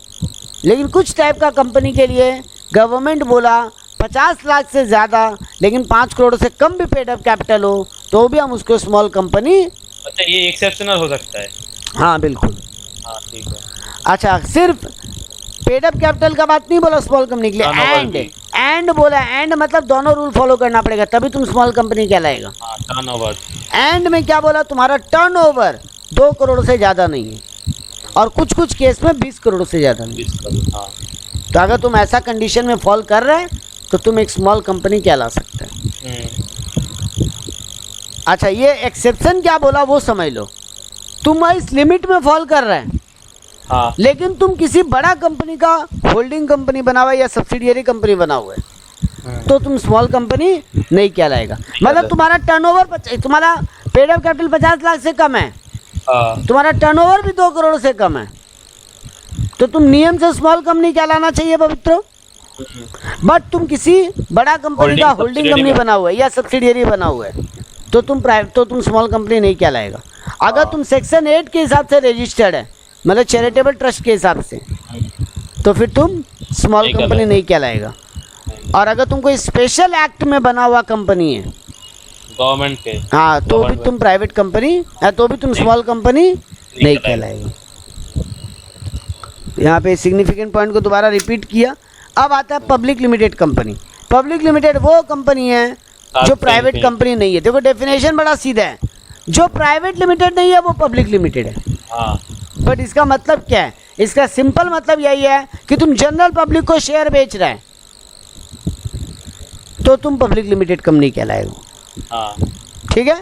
लेकिन कुछ टाइप का कंपनी के लिए गवर्नमेंट बोला 50 लाख से ज़्यादा लेकिन 5 करोड़ से कम भी पेड अप कैपिटल हो तो भी हम उसको स्मॉल कंपनी। अच्छा, ये एक्सेप्शनल हो सकता है। हाँ बिल्कुल। हाँ ठीक है। अच्छा, सिर्फ पेड अप कैपिटल का बात नहीं बोला स्मॉल कंपनी के लिए, एंड बोला। एंड मतलब दोनों रूल फॉलो करना पड़ेगा तभी तुम स्मॉल कंपनी कहलाएगा। टर्नओवर। एंड में क्या बोला, तुम्हारा टर्नओवर 2 करोड़ से ज़्यादा नहीं है और कुछ केस में 20 करोड़ से ज़्यादा नहीं। 20 करोड़। हाँ। तो अगर तुम ऐसा कंडीशन में फॉल कर रहे हैं तो तुम एक स्मॉल कंपनी कहला सकते हैं। अच्छा, ये एक्सेप्शन क्या बोला वो समझ लो। तुम इस लिमिट में फॉल कर रहे हैं, हाँ। लेकिन तुम किसी बड़ा कंपनी का होल्डिंग कंपनी बना हुआ है या सब्सिडियरी कंपनी बना हुआ है तो तुम स्मॉल कंपनी नहीं कहलाएगा। मतलब तुम्हारा टर्नओवर, तुम्हारा पेड अप कैपिटल 50 लाख से कम है, तुम्हारा टर्नओवर भी 2 करोड़ से कम है, तो तुम नियम से स्मॉल कंपनी कहलाना चाहिए पवित्र। बट तुम किसी बड़ा कंपनी का होल्डिंग कंपनी बना हुआ है या सब्सिडियरी बना हुआ है तो तुम स्मॉल कंपनी नहीं कहलाएगा। अगर तुम सेक्शन 8 के हिसाब से रजिस्टर्ड है, मतलब चैरिटेबल ट्रस्ट के हिसाब से, तो फिर तुम स्मॉल कंपनी नहीं कहलाएगा। और अगर तुम कोई स्पेशल एक्ट में बना हुआ कंपनी है गवर्नमेंट के, हाँ, तो भी तुम प्राइवेट कंपनी है, तो भी तुम स्मॉल कंपनी नहीं कहलाएगी। यहाँ पे सिग्निफिकेंट पॉइंट को दोबारा रिपीट किया। अब आता है public limited company. Public limited वो कंपनी है जो प्राइवेट कंपनी नहीं है। देखो डेफिनेशन बड़ा सीधा है, जो प्राइवेट लिमिटेड नहीं है वो पब्लिक लिमिटेड है। बट इसका मतलब क्या है, इसका सिंपल मतलब यही है कि तुम जनरल पब्लिक को शेयर बेच रहे हैं तो तुम पब्लिक लिमिटेड कंपनी कहलाएगा। ठीक है,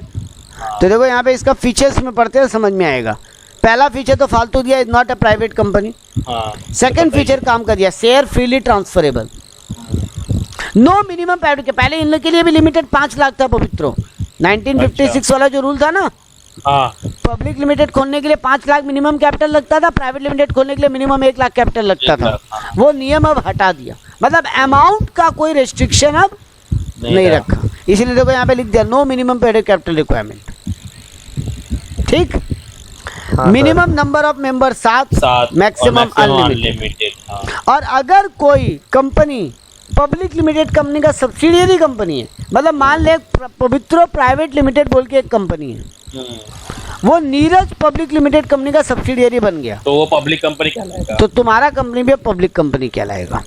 तो देखो यहाँ पे इसका फीचर्स में पढ़ते हैं समझ में आएगा। पहला फीचर तो फालतू दिया, is not a private company. Second feature काम कर दिया, share freely transferable, no minimum paid के। पहले इन लोग के लिए भी लिमिटेड 5 लाख था पवित्रो, 1956 वाला जो रूल था ना, पब्लिक लिमिटेड खोलने के लिए 5 लाख मिनिमम कैपिटल लगता था, प्राइवेट लिमिटेड खोलने के लिए मिनिमम 1 लाख कैपिटल लगता था। वो नियम अब हटा दिया, मतलब अमाउंट का कोई रेस्ट्रिक्शन अब नहीं रखा। इसीलिए देखो यहाँ पे लिख दिया no minimum paid capital requirement. ठीक, minimum number of member 7, maximum unlimited. और अगर कोई कंपनी पब्लिक लिमिटेड कंपनी का सब्सिडियरी कंपनी है, मतलब मान ले पवित्रो प्राइवेट लिमिटेड बोल के एक कंपनी है, वो नीरज पब्लिक लिमिटेड कंपनी का सब्सिडियरी बन गया, तो वो पब्लिक कंपनी कहलाएगा। तो तुम्हारा कंपनी भी पब्लिक कंपनी कहलाएगा।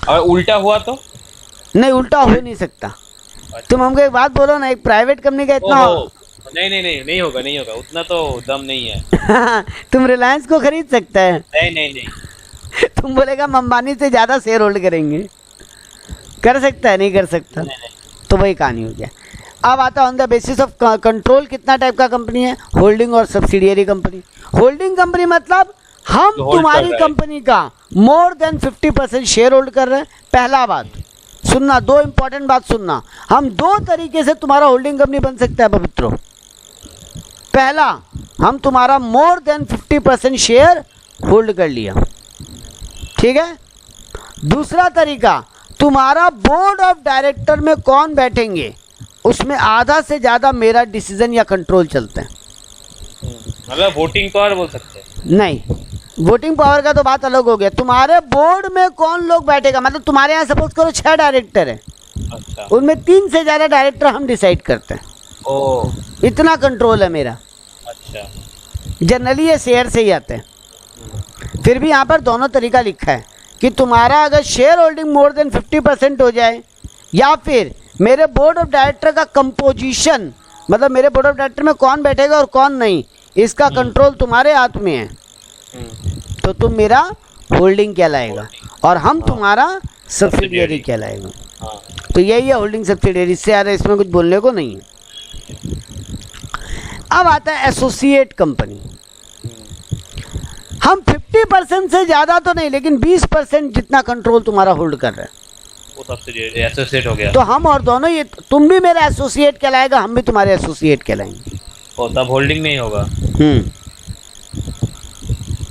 और उल्टा हुआ तो? नहीं, उल्टा हो नहीं सकता। तुम हमको एक बात बोलो ना, एक प्राइवेट कंपनी का इतना नहीं होगा, उतना तो दम नहीं है। तुम रिलायंस को खरीद सकता है? नहीं। तुम बोलेगा हम अंबानी से ज्यादा शेयर होल्ड करेंगे, कर सकता है? नहीं कर सकता। तो वही कहानी हो गया। अब आता on the basis of control, कितना टाइप का कंपनी है? होल्डिंग और सब्सिडियरी कंपनी। होल्डिंग कंपनी मतलब हम तुम्हारी कंपनी का मोर देन 50% शेयर होल्ड कर रहे हैं। पहला बात सुनना, दो इंपॉर्टेंट बात सुनना, हम दो तरीके से तुम्हारा होल्डिंग कंपनी बन सकता है पवित्रो। पहला, हम तुम्हारा मोर देन 50% शेयर होल्ड कर लिया, ठीक है। दूसरा तरीका, तुम्हारा बोर्ड ऑफ डायरेक्टर में कौन बैठेंगे उसमें आधा से ज्यादा मेरा डिसीजन या कंट्रोल चलता है। मतलब वोटिंग पावर बोल सकते हैं? नहीं, वोटिंग पावर का तो बात अलग हो गया। तुम्हारे बोर्ड में कौन लोग बैठेगा, मतलब तुम्हारे यहाँ सपोज करो 6 डायरेक्टर है, अच्छा, उनमें 3 से ज्यादा डायरेक्टर हम डिसाइड करते हैं। ओ, इतना कंट्रोल है मेरा। अच्छा, जनरली ये शेयर से ही आते हैं। फिर भी यहाँ पर दोनों तरीका लिखा है कि तुम्हारा अगर शेयर होल्डिंग मोर देन 50% हो जाए, या फिर मेरे बोर्ड ऑफ डायरेक्टर का कंपोजिशन, मतलब मेरे बोर्ड ऑफ डायरेक्टर में कौन बैठेगा और कौन नहीं, इसका कंट्रोल तुम्हारे हाथ में है, तो तुम मेरा होल्डिंग कहलाएगा और हम तुम्हारा सब्सिडियरी कहलाएगा। तो यही है होल्डिंग सब्सिडियरी, इससे यार इसमें कुछ बोलने को नहीं है। अब आता है एसोसिएट कंपनी। हम 50% से ज्यादा तो नहीं, लेकिन 20% जितना कंट्रोल तुम्हारा होल्ड कर रहे हैं, वो सब्सिडियरी एसोसिएट हो गया। तो हम और दोनों, ये तुम भी मेरा एसोसिएट कहलाएगा, हम भी तुम्हारे एसोसिएट कहलाएंगे। और तब होल्डिंग नहीं होगा।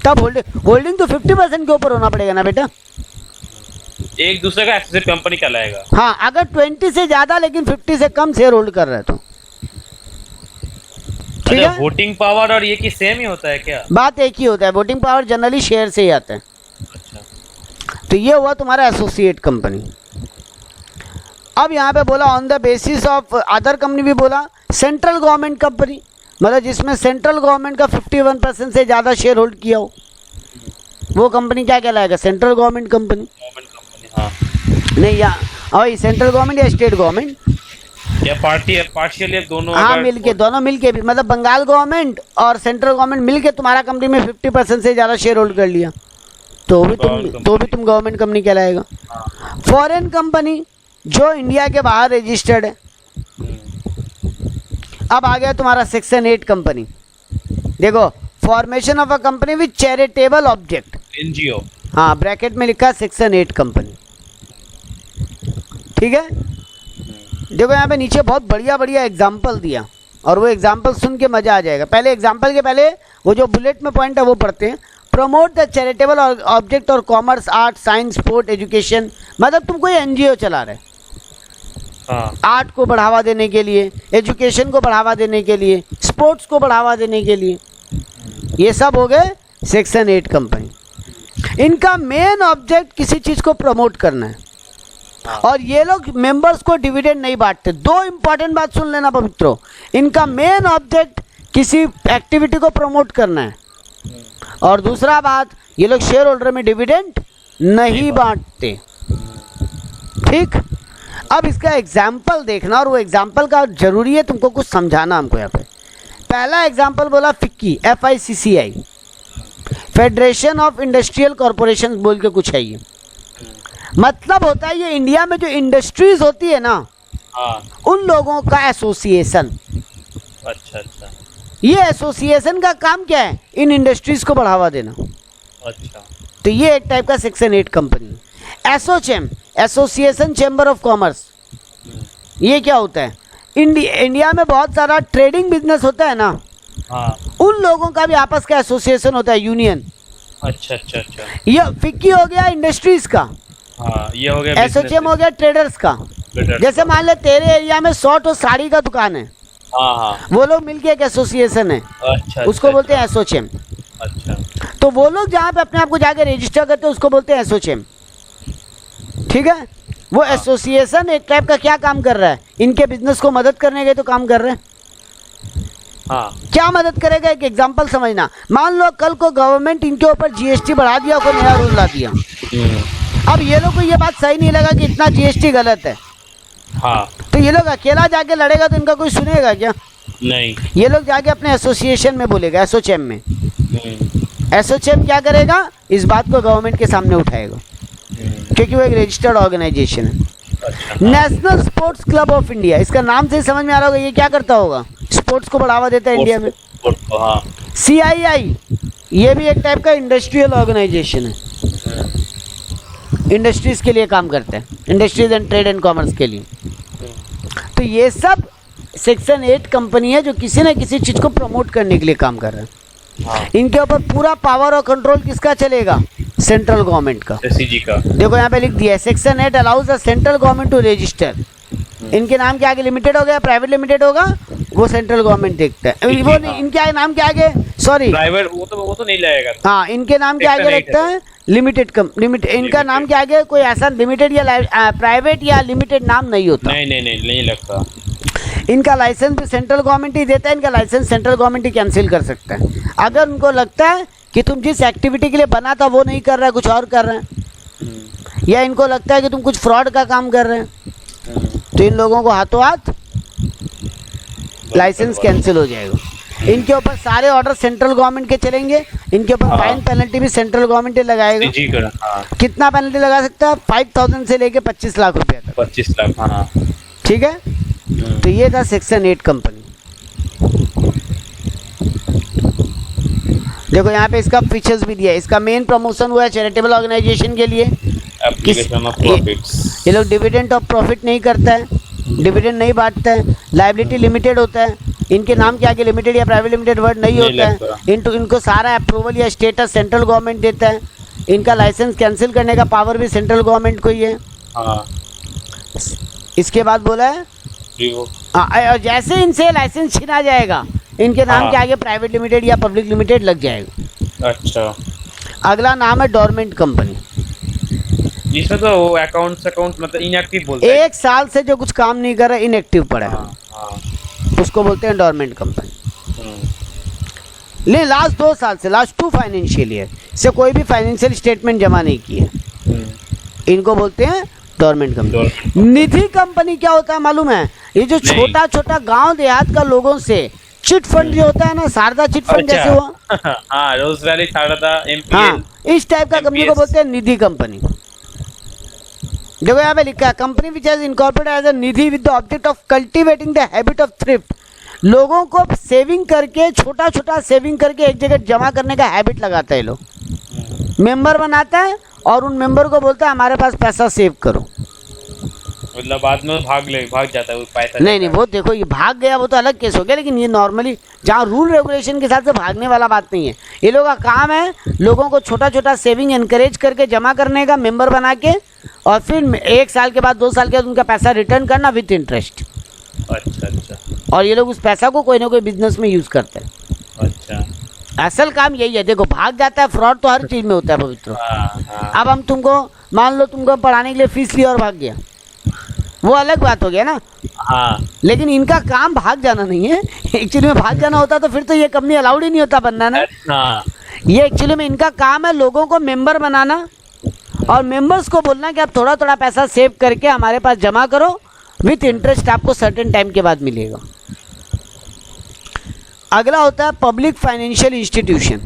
तब होल्डिंग तो 50% के ऊपर होना पड़ेगा ना बेटा। एक दूसरे का एसोसिएट कंपनी कहलाएगा। हाँ, अगर 20 से ज्यादा लेकिन 50 से कम शेयर होल्ड कर रहे तो ठीक है। वोटिंग पावर और ये की सेम ही होता है क्या? बात एक ही होता है, वोटिंग पावर जनरली शेयर से ही आता है। अच्छा, तो ये हुआ तुम्हारा एसोसिएट कंपनी। अब यहाँ पे बोला on the basis of other company, भी बोला सेंट्रल गवर्नमेंट कंपनी, मतलब जिसमें सेंट्रल गवर्नमेंट का 51% से ज़्यादा शेयर होल्ड किया हो, वो कंपनी क्या कहलाएगा? Central government company. हाँ। नहीं, या और सेंट्रल गवर्नमेंट या स्टेट गवर्नमेंट, या पार्टी है पार्शियल, दोनों। हाँ, मिलके, दोनों मिलके भी, मतलब बंगाल गवर्नमेंट और सेंट्रल गवर्नमेंट मिलके तुम्हारा कंपनी में 50% से ज़्यादा शेयर होल्ड कर लिया, तो भी तुम गवर्नमेंट कंपनी कहलाएगा। फॉरेन कंपनी जो इंडिया के बाहर रजिस्टर्ड है। अब आ गया तुम्हारा सेक्शन 8 कंपनी। देखो, formation of a company with charitable object, NGO. हाँ, ब्रैकेट में लिखा सेक्शन 8 कंपनी, ठीक है। देखो यहाँ पे नीचे बहुत बढ़िया बढ़िया एग्जाम्पल दिया, और वो एग्जाम्पल सुन के मजा आ जाएगा। पहले एग्जाम्पल के पहले वो जो बुलेट में पॉइंट है वो पढ़ते हैं। प्रमोट द चैरिटेबल ऑब्जेक्ट और commerce, art, science, sport, education, मतलब तुम कोई एनजीओ चला रहे, आर्ट को बढ़ावा देने के लिए, एजुकेशन को बढ़ावा देने के लिए, स्पोर्ट्स को बढ़ावा देने के लिए, ये सब हो गए सेक्शन 8 कंपनी। इनका मेन ऑब्जेक्ट किसी चीज़ को प्रमोट करना है, और ये लोग मेंबर्स को डिविडेंड नहीं बांटते। दो इंपॉर्टेंट बात सुन लेना पवित्रों, इनका मेन ऑब्जेक्ट किसी एक्टिविटी को प्रमोट करना है, और दूसरा बात, ये लोग शेयर होल्डर में डिविडेंड नहीं बांटते, ठीक। अब इसका एग्जाम्पल देखना, और वो एग्जाम्पल का जरूरी है तुमको कुछ समझाना हमको यहाँ पे। पहला एग्जाम्पल बोला FICCI, FICCI, federation of industrial corporation बोल के कुछ है ये। मतलब होता है ये इंडिया में जो इंडस्ट्रीज होती है ना, उन लोगों का एसोसिएशन। अच्छा अच्छा, ये एसोसिएशन का काम क्या है? इन इंडस्ट्रीज को बढ़ावा देना। अच्छा, तो ये एक टाइप का section 8 company. ASSOCHAM, association chamber of commerce, ये क्या होता है? इंडिया में बहुत सारा ट्रेडिंग बिजनेस होता है ना, उन लोगों का भी आपस का एसोसिएशन होता है, यूनियन। अच्छा अच्छा अच्छा, ये फिक्की हो गया इंडस्ट्रीज का, ये हो गया एसोचेम, हो गया ट्रेडर्स का। जैसे मान ले तेरे एरिया में 100 तो साड़ी का दुकान है, वो लोग मिलके एक एसोसिएशन है, अच्छा, उसको बोलते हैं एसोचेम। अच्छा, तो वो लोग जहाँ पे अपने आप को जाके रजिस्टर करते हैं उसको बोलते हैं एसोचेम। ठीक है, वो एसोसिएशन एक टाइप का क्या काम कर रहा है, इनके बिजनेस को मदद करने के तो काम कर रहे हैं। हाँ क्या मदद करेगा, एक एग्जांपल समझना। मान लो कल को गवर्नमेंट इनके ऊपर जीएसटी बढ़ा दिया, कोई नया रूल ला दिया। अब ये लोग को ये बात सही नहीं लगा कि इतना जीएसटी गलत है। हाँ तो ये लोग अकेला जाके लड़ेगा तो इनका कोई सुनेगा क्या? नहीं। ये लोग जाके अपने एसोसिएशन में बोलेगा, एसोचैम में। एसोचैम क्या करेगा, इस बात को गवर्नमेंट के सामने उठाएगा, क्योंकि वो एक रजिस्टर्ड ऑर्गेनाइजेशन है। National sports club of India, इसका नाम से ही समझ में आ रहा होगा ये क्या करता होगा, स्पोर्ट्स को बढ़ावा देता है इंडिया में। CII ये भी एक टाइप का इंडस्ट्रियल ऑर्गेनाइजेशन है, इंडस्ट्रीज के लिए काम करते हैं, industries and trade and commerce के लिए। तो ये सब सेक्शन 8 कंपनी है जो किसी न किसी चीज़ को प्रमोट करने के लिए काम कर रहे हैं। इनके ऊपर पूरा पावर और कंट्रोल किसका चलेगा, सेंट्रल गवर्नमेंट का। SCG का। देखो यहाँ पे लिख दिया है, section 8 allows the central government to register. इनके नाम के आगे लिमिटेड हो गया, प्राइवेट लिमिटेड होगा, वो सेंट्रल गवर्नमेंट देखता है। वो नहीं, इनके आगे नाम के आगे, सॉरी प्राइवेट, वो तो नहीं लगेगा। हाँ, इनके नाम के आगे लगता है लिमिटेड लिमिटेड। इनका नाम के आगे कोई ऐसा लिमिटेड या प्राइवेट या लिमिटेड नाम नहीं होता। नहीं लगता। इनका लाइसेंस भी सेंट्रल गवर्नमेंट ही देता है, इनका लाइसेंस सेंट्रल गवर्नमेंट ही कैंसिल कर सकता है अगर उनको लगता है कि तुम जिस एक्टिविटी के लिए बना था वो नहीं कर रहा है, कुछ और कर रहे हैं, या इनको लगता है कि तुम कुछ फ्रॉड का काम कर रहे हैं, तो इन लोगों को हाथों हाथ लाइसेंस कैंसिल हो जाएगा। इनके ऊपर सारे ऑर्डर सेंट्रल गवर्नमेंट के चलेंगे, इनके ऊपर फाइन पेनल्टी भी सेंट्रल गवर्नमेंट ही लगाएगा। कितना पेनल्टी लगा सकता है, 5000 से लेके 25 लाख रुपया तक। 25 लाख, हाँ ठीक है। तो ये था सेक्शन 8 कंपनी। देखो यहाँ पे इसका फीचर्स भी दिया है। इसका मेन प्रमोशन हुआ है चैरिटेबल ऑर्गेनाइजेशन के लिए। ये लोग डिविडेंड ऑफ प्रॉफिट नहीं करता है, डिविडेंड नहीं बांटता है, लायबिलिटी लिमिटेड होता है, इनके नाम के आगे लिमिटेड या प्राइवेट लिमिटेड वर्ड नहीं होता है, इनको सारा अप्रूवल या स्टेटस सेंट्रल गवर्नमेंट देता है, इनका लाइसेंस कैंसिल करने का पावर भी सेंट्रल गवर्नमेंट को ही है। इसके बाद बोला है और जैसे इनसे लाइसेंस छीना जाएगा इनके नाम के आगे प्राइवेट लिमिटेड या पब्लिक लिमिटेड लग जाएगा। अच्छा। अगला नाम है डोरमेंट कंपनी, जिसमें तो अकाउंट मतलब इनएक्टिव बोलते हैं। 1 साल से जो कुछ काम नहीं कर रहा, इनएक्टिव पड़ा है, उसको बोलते हैं डोरमेंट कंपनी। ले लास्ट 2 साल से, लास्ट 2 फाइनेंशियल ईयर से कोई भी फाइनेंशियल स्टेटमेंट जमा नहीं किया, इनको बोलते हैं डोरमेंट कंपनी। निधि कंपनी क्या होता है मालूम है, ये जो छोटा छोटा गांव देहात का लोगों से चिट फंड जो होता है ना, शारदा चिट फंड जैसे हुआ, हाँ, रोज वैली शारदा, हाँ, इस टाइप का कंपनी को बोलते हैं निधि कंपनी। देखो यहाँ पे लिखा है, company which has incorporated as a Nidhi with the object of cultivating the habit of thrift. लोगों को सेविंग करके, छोटा छोटा सेविंग करके एक जगह जमा करने का हैबिट लगाता है, लोग मेंबर बनाता है और उन मेंबर को बोलता है हमारे पास पैसा सेव करो। मतलब बाद में भाग जाता है वो पैसा। नहीं, वो देखो ये भाग गया वो तो अलग केस हो गया, लेकिन ये नॉर्मली जहाँ रूल रेगुलेशन के हिसाब से भागने वाला बात नहीं है। ये लोगों का काम है लोगों को छोटा छोटा सेविंग एनकरेज करके जमा करने का, मेंबर बना के, और फिर 1 साल के बाद 2 साल के बाद उनका पैसा रिटर्न करना विथ इंटरेस्ट। अच्छा। और ये लोग उस पैसा को कोई ना कोई बिजनेस में यूज़ करते हैं। अच्छा, असल काम यही है। देखो भाग जाता है, फ्रॉड तो हर चीज़ में होता है पवित्र। अब हम तुमको मान लो तुमको पढ़ाने के लिए फीस लिया और भाग गया, वो अलग बात हो गया ना। हाँ। लेकिन इनका काम भाग जाना नहीं है, एक्चुअली में भाग जाना होता तो फिर तो ये कंपनी अलाउड ही नहीं होता बनना ना। हाँ। ये एक्चुअली में इनका काम है लोगों को मेंबर बनाना और मेंबर्स को बोलना कि आप थोड़ा थोड़ा पैसा सेव करके हमारे पास जमा करो, विथ इंटरेस्ट आपको सर्टेन टाइम के बाद मिलेगा। अगला होता है पब्लिक फाइनेंशियल इंस्टीट्यूशन।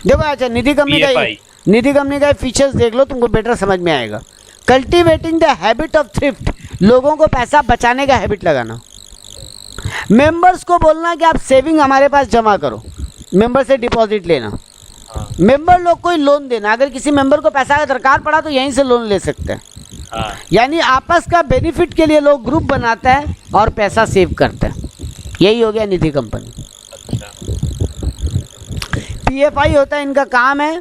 देखो अच्छा, निधि कंपनी का फीचर्स देख लो, तुमको बेटर समझ में आएगा। Cultivating the habit of thrift, लोगों को पैसा बचाने का हैबिट लगाना। मेंबर्स को बोलना कि आप सेविंग हमारे पास जमा करो, मेंबर से डिपॉजिट लेना। मेंबर लोग को ही लोन देना, अगर किसी मेंबर को पैसा का दरकार पड़ा तो यहीं से लोन ले सकते हैं। यानी आपस का बेनिफिट के लिए लोग ग्रुप बनाता है और पैसा सेव करता है। यही हो गया निधि कंपनी। PFI होता है, इनका काम है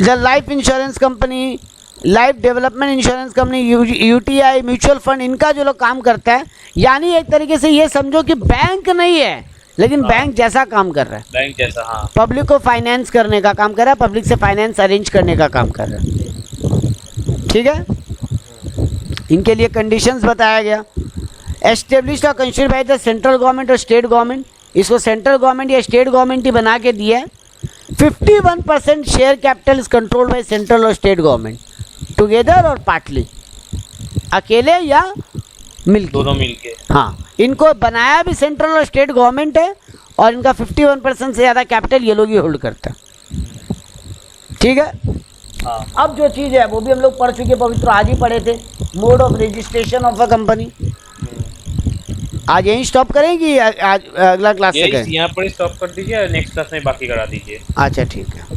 life insurance company, life development insurance company, UTI mutual fund, इनका जो लोग काम करता है। यानी एक तरीके से ये समझो कि बैंक नहीं है, लेकिन बैंक जैसा काम कर रहा है। बैंक जैसा, हाँ। पब्लिक को फाइनेंस करने का काम कर रहा है, पब्लिक से फाइनेंस अरेंज करने का काम कर रहा है। ठीक है, इनके लिए कंडीशंस बताया गया। एस्टेब्लिश्ड और constructed by the central government और स्टेट गवर्नमेंट, इसको सेंट्रल गवर्नमेंट या स्टेट गवर्नमेंट ही बना के दिया है। 51% share capital is controlled by central और स्टेट गवर्नमेंट टुगेदर और पार्टली, अकेले या मिलके, दोनों मिलके। हाँ, इनको बनाया भी सेंट्रल और स्टेट गवर्नमेंट है और इनका 51% से ज़्यादा कैपिटल ये लोग ही होल्ड करता है। ठीक है, हाँ। अब जो चीज़ है वो भी हम लोग पढ़ चुके, पवित्र आज ही पढ़े थे, mode of registration of a company. आज यहीं स्टॉप करेंगी, आज अगला क्लास से करें? यहाँ पर स्टॉप कर दीजिए, नेक्स्ट क्लास में बाकी करा दीजिए। अच्छा ठीक है।